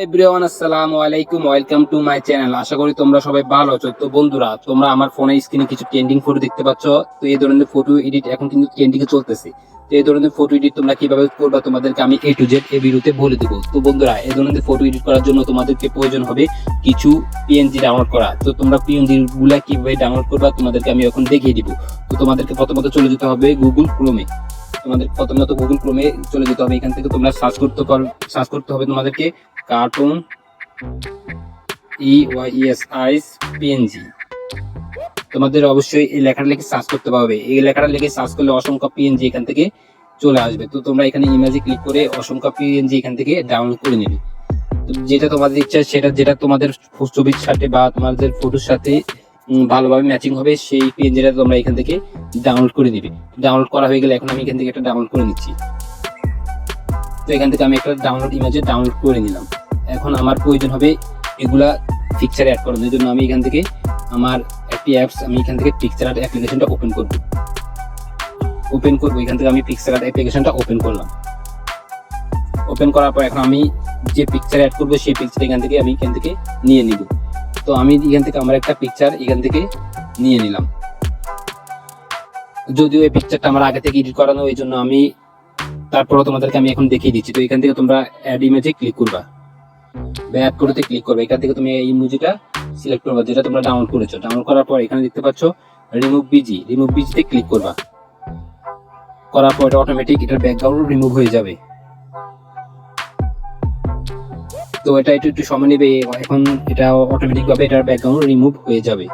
Everyone আসসালামু আলাইকুম, welcome to my channel. আশা করি তোমরা সবাই ভালো আছো। তো বন্ধুরা, তোমরা আমার ফোনের স্ক্রিনে কিছু ট্রেন্ডিং ফটো দেখতে পাচ্ছ। তো এই ধরনের ফটো এডিট এখন কিন্তু ট্রেন্ডিং এ চলতেছে। তো এই ধরনের ফটো এডিট তোমরা কিভাবে করবা তোমাদেরকে আমি A to Z এই ভিডিওতে বলে দেবো। তো বন্ধুরা, এই ধরনের ফটো এডিট করার জন্য তোমাদেরকে প্রয়োজন হবে কিছু পিএনজি ডাউনলোড করা। তো তোমরা পিএনজি গুলা কিভাবে ডাউনলোড করবা তোমাদেরকে আমি এখন দেখিয়ে দিব। তো তোমাদেরকে প্রথমত চলে যেতে হবে গুগল ক্রোমে। তোমাদের প্রথমত গুগল ক্রোমে চলে যেতে হবে। এখান থেকে তোমরা সার্চ করতে হবে তোমাদেরকে কার্টুন PNG। তোমাদের অবশ্যই এই লেখাটা লিখে সার্চ করতে পারবে। এই লেখাটা লিখে সার্চ করলে অসংখ্য পিএনজি এখান থেকে চলে আসবে। তো তোমরা এখানে ইমেজে ক্লিক করে অসংখ্য পিএনজি এখান থেকে ডাউনলোড করে নেবে। যেটা তোমাদের ইচ্ছা, যেটা তোমাদের ছবির সাথে বা তোমাদের ফটোর সাথে ভালোভাবে ম্যাচিং হবে সেই পিএনজিটা তোমরা এখান থেকে ডাউনলোড করে দিবে। ডাউনলোড করা হয়ে গেলে এখন আমি এখান থেকে একটা ডাউনলোড করে নিচ্ছি। তো এখান থেকে আমি একটা ইমেজে ডাউনলোড করে নিলাম। এখন আমার প্রয়োজন হবে এগুলা পিকচারে অ্যাড করানোর জন্য আমি এখান থেকে আমার একটি অ্যাপস আমি এখান থেকে পিকচার আর্ট অ্যাপ্লিকেশনটা ওপেন করব। এখান থেকে আমি পিকচার আর্ট অ্যাপ্লিকেশনটা ওপেন করলাম। ওপেন করার পর এখন আমি যে পিকচার অ্যাড করবো সেই পিকচার এখান থেকে নিয়ে নিব। তো আমি এখান থেকে আমার একটা পিকচার এখান থেকে নিয়ে নিলাম। যদিও এই পিকচারটা আমার আগে থেকে এডিট করানো, এই জন্য আমি তারপরে তোমাদেরকে আমি এখন দেখিয়ে দিচ্ছি। তো এখান থেকে তোমরা অ্যাড ইমেজে ক্লিক করবা, অ্যাড করতে ক্লিক করবে। এখান থেকে তুমি এই ইমোজিটা সিলেক্ট করবা যেটা তোমরা ডাউনলোড করেছো। ডাউনলোড করার পর এখানে দেখতে পাচ্ছ রিমুভ বিজিতে ক্লিক করবা। করার পর এটা অটোমেটিক এটার ব্যাকগ্রাউন্ড রিমুভ হয়ে যাবে। তো এটা একটু সময় নেবে। এখন এটা অটোমেটিক ভাবে এটার ব্যাকগ্রাউন্ড রিমুভ হয়ে যাবে।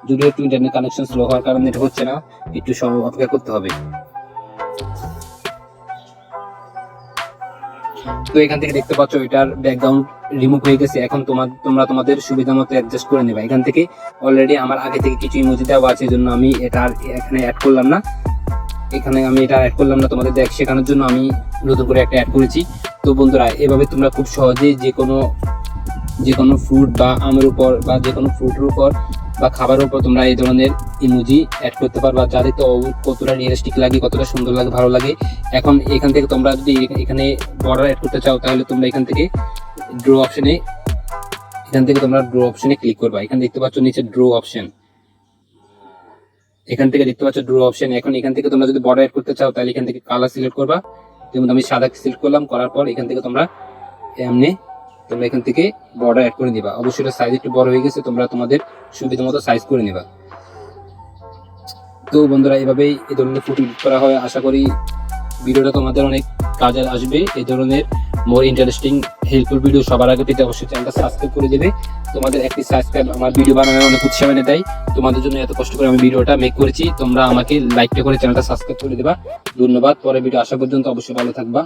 যদিও একটু ইন্টারনেট কানেকশন স্লো হওয়ার কারণে এটা হচ্ছে না, একটু সময় অপেক্ষা করতে হবে। তো এখান থেকে দেখতে পাচ্ছ এটার ব্যাকগ্রাউন্ড রিমুভ হয়ে গেছে। এখন তোমরা তোমাদের সুবিধা মতো অ্যাডজাস্ট করে নেবে। এখান থেকে অলরেডি আমার আগে থেকে কিছু ইমোজি দেওয়া আছে, জন্য আমি এটা এখানে অ্যাড করলাম না। তোমাদের শেখানোর জন্য আমি নতুন করে একটা অ্যাড করেছি। তো বন্ধুরা, এভাবে তোমরা খুব সহজে যে কোনো ফ্রুট বা আমের উপর বা যে কোনো ফ্রুটের উপর বা খাবারের উপর তোমরা এই ধরনের ইমোজি অ্যাড করতে পারবা, যা দেখতে কতটা রিয়েলিস্টিক লাগে, কতটা সুন্দর লাগে, ভালো লাগে। এখন এখান থেকে তোমরা যদি এখানে বর্ডার অ্যাড করতে চাও তাহলে তোমরা এখান থেকে ড্র অপশনে ক্লিক করবা। এখানে দেখতে পাচ্ছ নিচে ড্র অপশন। এখন এখান থেকে তোমরা যদি বর্ডার অ্যাড করতে চাও তাহলে এখান থেকে কালার সিলেক্ট করবা। যেমন আমি সাদা সিলেক্ট করলাম। করার পর এখান থেকে তোমরা এখান থেকে বর্ডার অ্যাড করে দিবা। অবশ্যই এটা সাইজ একটু বড় হয়ে গেছে, তোমরা তোমাদের সুবিধা মতো সাইজ করে নিবা। তো বন্ধুরা, এভাবেই এই ধরনের ফটো এডিট করা হয়। আশা করি ভিডিওটা তোমাদের অনেক কাজে আসবে। এই ধরনের মোর ইন্টারেস্টিং হেল্পফুল ভিডিও সবার আগে পেতে অবশ্যই চ্যানেলটা সাবস্ক্রাইব করে দেবে। তোমাদের একটি সাবস্ক্রাইব আমার ভিডিও বানানোর অনেক উৎসাহ এনে দেয়। তোমাদের জন্য এত কষ্ট করে আমি ভিডিওটা মেক করেছি। তোমরা আমাকে লাইকটা করে চ্যানেলটা সাবস্ক্রাইব করে দেবা। ধন্যবাদ। পরের ভিডিও আসা পর্যন্ত অবশ্যই ভালো থাকবা।